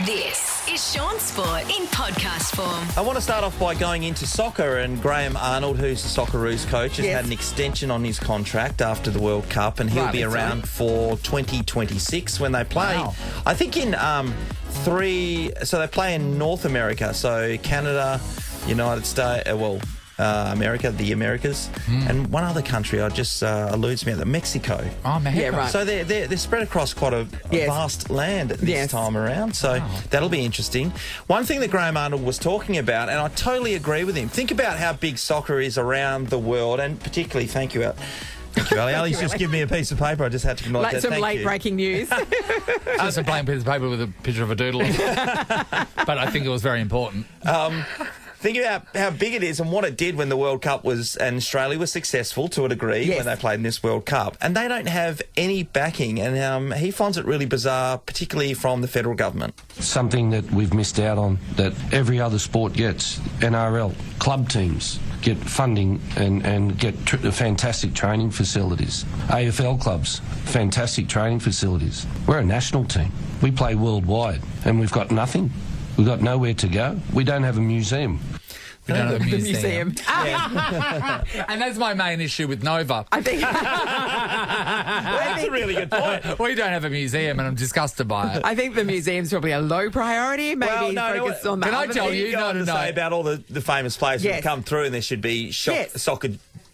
This is Sean Sport in podcast form. I want to start off by going into soccer, and Graham Arnold, who's the Socceroos coach, has had an extension on his contract after the World Cup, and he'll be around for 2026 when they play. Wow. I think in so they play in North America, so Canada, United States, America, the Americas, and one other country I just eludes me at, Mexico. Oh, Mexico. Yeah, right. So they're spread across quite a vast land this time around, so that'll be interesting. One thing that Graham Arnold was talking about, and I totally agree with him, think about how big soccer is around the world, and particularly, thank you, Ali. Ali's just given me a piece of paper. I just had to acknowledge Like that. some Thank late you. breaking news. Just a plain piece of paper with a picture of a doodle on it. But I think it was very important. Think about how big it is and what it did when the World Cup was, and Australia was successful to a degree when they played in this World Cup. And they don't have any backing, and he finds it really bizarre, particularly from the federal government. Something that we've missed out on that every other sport gets. NRL, club teams get funding and get fantastic training facilities. AFL clubs, fantastic training facilities. We're a national team. We play worldwide and we've got nothing. We've got nowhere to go. We don't have a museum. We don't have a The museum. museum. And that's my main issue with Nova. I think. That's a really good point. We don't have a museum, and I'm disgusted by it. I think the museum's probably a low priority. Maybe focus on that. Can I other tell thing. you? Go on to say about all the famous players who've Yes. come through, and there should be soccer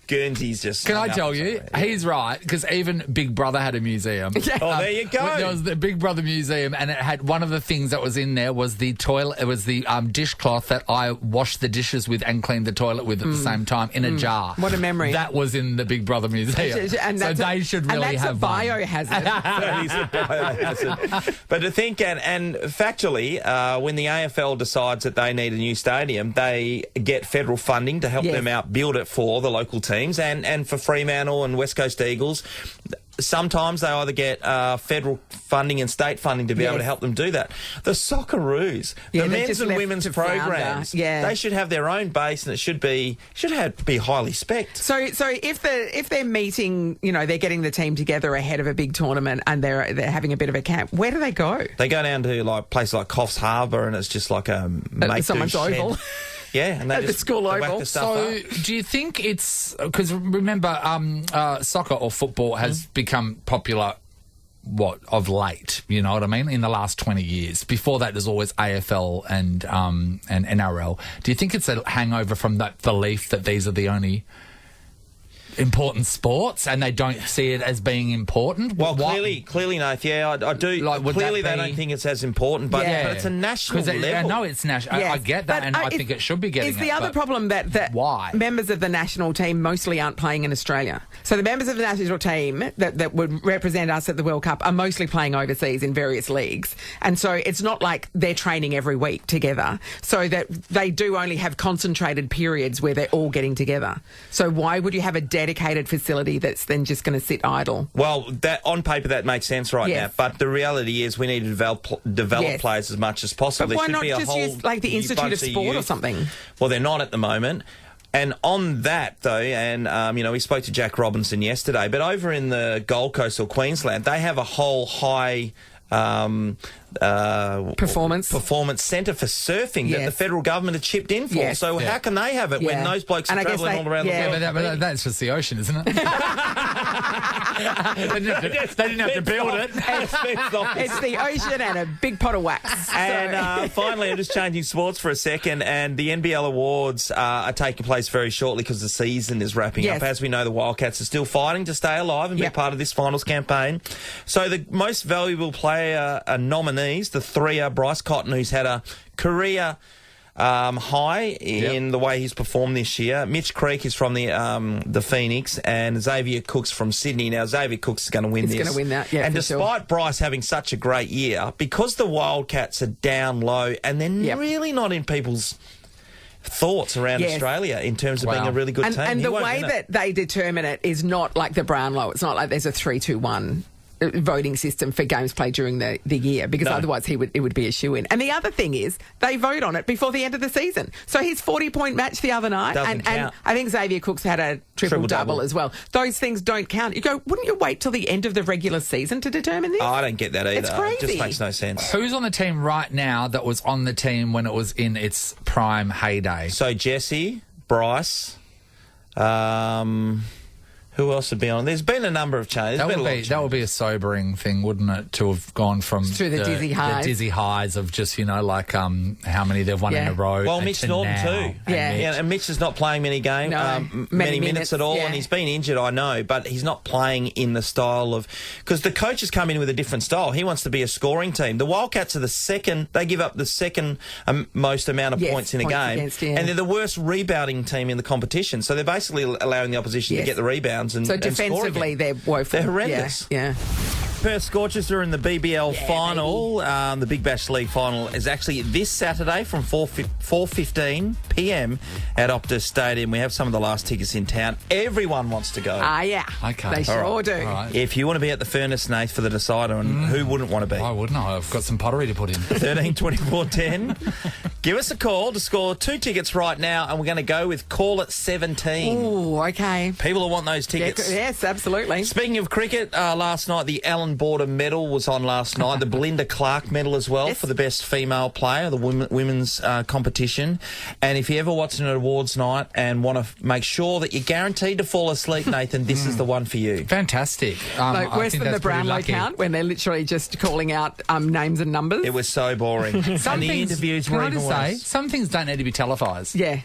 Guernseys just... Can I tell you? He's right, because even Big Brother had a museum. Oh, there you go. There was the Big Brother Museum, and it had one of the things that was in there was the toilet. It was the dishcloth that I washed the dishes with and cleaned the toilet with at the same time in a jar. What a memory. That was in the Big Brother Museum. So they should really have one. And that's a biohazard. That is a biohazard. But to think, and factually, when the AFL decides that they need a new stadium, they get federal funding to help them out build it for the local teams and for Fremantle and West Coast Eagles. Sometimes they either get federal funding and state funding to be able to help them do that. The Socceroos, the men's and women's programs, they should have their own base, and it should be highly spec'd. So if they're meeting, they're getting the team together ahead of a big tournament and they're having a bit of a camp, where do they go? They go down to like places like Coffs Harbour, and it's just like a make-do someone's shed. oval. Yeah, and they At the just school whack oval. the stuff So, up. do you think it's because remember, soccer or football has become popular? Of late, you know what I mean? In the last 20 years. Before that, there's always AFL and NRL. Do you think it's a hangover from that belief that these are the only important sports and they don't see it as being important? Well, clearly, Nath, I do. Like, would clearly, that they be- don't think it's as important, but it's a national level. I know it's national. Yes. I get that, But, and I think it should be getting It's it. the other but problem that why? members of the national team mostly aren't playing in Australia. So the members of the national team that would represent us at the World Cup are mostly playing overseas in various leagues. And so it's not like they're training every week together. So that they do only have concentrated periods where they're all getting together. So why would you have a dedicated facility that's then just going to sit idle? Well, that on paper that makes sense right now, but the reality is we need to develop players as much as possible. But why there not should be a just whole use like the Institute bunch of Sport or youth. something? Well, they're not at the moment. And on that, though, and, we spoke to Jack Robinson yesterday, but over in the Gold Coast or Queensland, they have a whole high... Performance centre for surfing that the federal government had chipped in for. So how can they have it when those blokes are travelling all around the world? But that's just the ocean, isn't it? They didn't have to build it. It's the ocean and a big pot of wax. And finally, I'm just changing sports for a second, and the NBL Awards are taking place very shortly because the season is wrapping up. As we know, the Wildcats are still fighting to stay alive and be part of this finals campaign. So the most valuable player nominees, the three are Bryce Cotton, who's had a career high in the way he's performed this year. Mitch Creek is from the Phoenix, and Xavier Cooks from Sydney. Now, Xavier Cooks is going to win this. He's going to win that, and despite Bryce having such a great year, because the Wildcats are down low and they're really not in people's thoughts around Australia in terms of being a really good team. And the way that they determine it is not like the Brownlow. It's not like there's a 3-2-1. voting system for games played during the year, because otherwise it would be a shoo-in. And the other thing is they vote on it before the end of the season. So his 40-point match the other night, and I think Xavier Cook's had a triple-double as well. Those things don't count. You go, wouldn't you wait till the end of the regular season to determine this? Oh, I don't get that either. It's crazy. It just makes no sense. Who's on the team right now that was on the team when it was in its prime heyday? So Jesse, Bryce, who else would be on? There's been a number of changes. That would be a sobering thing, wouldn't it, to have gone from to the dizzy highs. The dizzy highs of just, like how many they've won in a row. Well, Mitch Norton too. And Mitch is not playing many minutes at all, and he's been injured, I know, but he's not playing in the style of... Because the coach has come in with a different style. He wants to be a scoring team. The Wildcats are they give up the second most amount of points in a game, and they're the worst rebounding team in the competition. So they're basically allowing the opposition to get the rebounds. So defensively, they're woeful. They're horrendous. Yeah. Perth Scorchers are in the BBL final. The Big Bash League final is actually this Saturday from 4:15 p.m. at Optus Stadium. We have some of the last tickets in town. Everyone wants to go. Yeah. Okay. They sure do. Right. If you want to be at the Furnace, Nath, for the decider, and who wouldn't want to be? Why wouldn't I? I've got some pottery to put in. 13 24 10. Give us a call to score 2 tickets right now, and we're going to go with Call It 17. Oh, okay. People who want those tickets. Yes, absolutely. Speaking of cricket, last night the Alan Border medal was on last night. The Belinda Clark medal as well for the best female player, the women's competition. And if you ever watch an awards night and want to make sure that you're guaranteed to fall asleep, Nathan, this is the one for you. Fantastic. Worse than the Brownlow count, when they're literally just calling out names and numbers. It was so boring. And the interviews were even worse. Some things don't need to be televised. Yeah.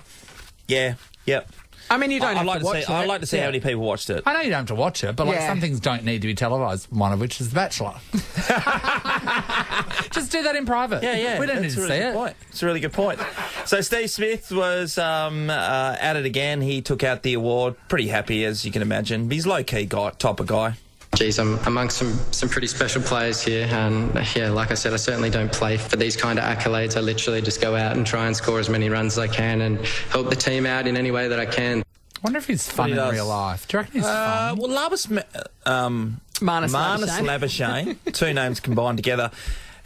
Yep. I mean, you don't have to watch it. I'd like to see how many people watched it. I know you don't have to watch it, but some things don't need to be televised, one of which is The Bachelor. Just do that in private. Yeah. We don't need to see it. Point. It's a really good point. So Steve Smith was at it again. He took out the award. Pretty happy, as you can imagine. He's low-key type of guy. Geez, I'm amongst some pretty special players here, and like I said, I certainly don't play for these kind of accolades. I literally just go out and try and score as many runs as I can and help the team out in any way that I can. I wonder if he's fun in real life. Do you reckon he's fun? Well, Marnus Labuschagne, 2 names combined together.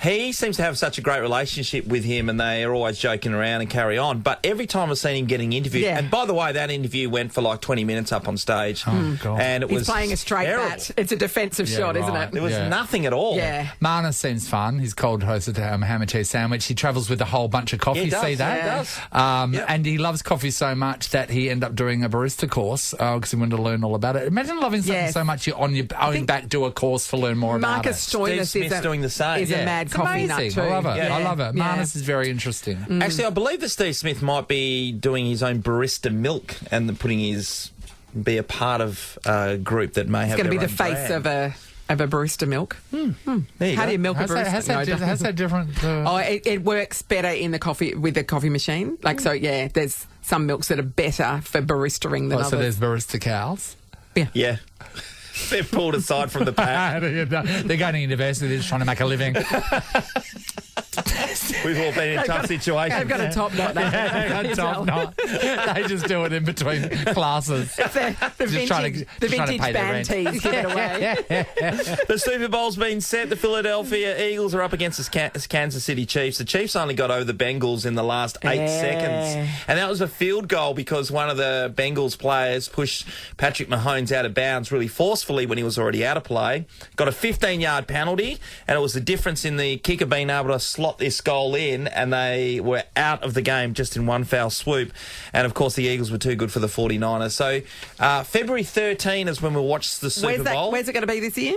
He seems to have such a great relationship with him, and they are always joking around and carry on. But every time I've seen him getting interviewed, and by the way, that interview went for like 20 minutes up on stage. Oh, God. And He's playing a straight bat. It's a defensive shot, isn't it? There was nothing at all. Yeah. Marnus seems fun. He's cold hosted ham and cheese sandwich. He travels with a whole bunch of coffee. He does. See that? Yeah, he does. And he loves coffee so much that he ended up doing a barista course because he wanted to learn all about it. Imagine loving something so much you're on your own back, do a course to learn more about it. Marcus Stoinis is doing the same. Is a mad coffee nut too. I love it. Yeah. I love it. Yeah. Marnus is very interesting. Actually, I believe that Steve Smith might be doing his own barista milk and be a part of a group that may have. It's going to be the face of a barista milk. How do you milk a barista? How's that different? It works better in the coffee with the coffee machine. There's some milks that are better for baristaing than others. So there's barista cows. Yeah. They're pulled aside from the pack. They're going to university, they're just trying to make a living. We've all been in tough situations. They've got a top knot. They just do it in between classes. The vintage band tees give it away. The Super Bowl's been set. The Philadelphia Eagles are up against the Kansas City Chiefs. The Chiefs only got over the Bengals in the last 8 seconds. And that was a field goal because one of the Bengals players pushed Patrick Mahomes out of bounds really forcefully when he was already out of play. Got a 15-yard penalty, and it was the difference in the kicker being able to slot this goal in, and they were out of the game just in one foul swoop. And, of course, the Eagles were too good for the 49ers. So February 13 is when we'll watch the Super Bowl. Where's it going to be this year?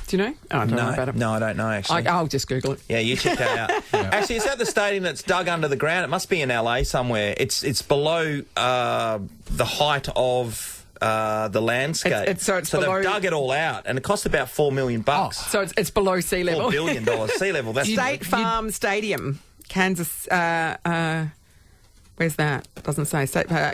Do you know? Oh, I don't know about it. No, I don't know, actually. I'll just Google it. Yeah, you check that out. Actually, it's at the stadium that's dug under the ground. It must be in LA somewhere. It's below the height of the landscape. So below... they've dug it all out, and it cost about $4 million. So it's below sea level. $4 billion sea level. That's State Farm Stadium, Kansas. Where's that? Doesn't say.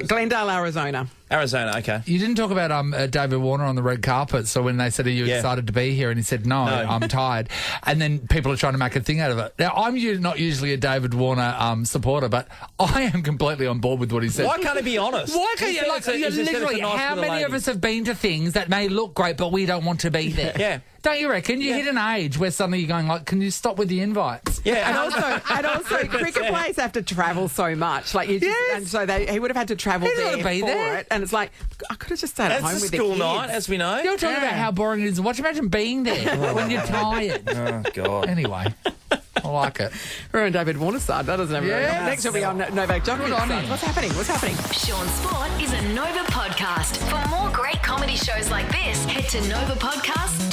Glendale, Arizona. Arizona, okay. You didn't talk about David Warner on the red carpet. So when they said, "Are you excited to be here?" and he said, "No, I'm tired," and then people are trying to make a thing out of it. Now, I'm not usually a David Warner supporter, but I am completely on board with what he said. Why can't he be honest? Why can't you? Like, literally, how many of us have been to things that may look great, but we don't want to be there? Yeah. Don't you reckon? You hit an age where suddenly you're going like, can you stop with the invites? Yeah. And also cricket players have to travel so much. Like you just, and so he would have had to travel there for it. And it's like, I could have just stayed at home with the kids. It's a school night, as we know. You're talking about how boring it is. Watch, imagine being there when you're tired. Oh, God. Anyway, I like it. We're on David Warner's side. That doesn't have Next we'll be on Novak Djokovic's side. What's happening? Sean Sport is a Nova podcast. For more great comedy shows like this, head to novapodcast.com.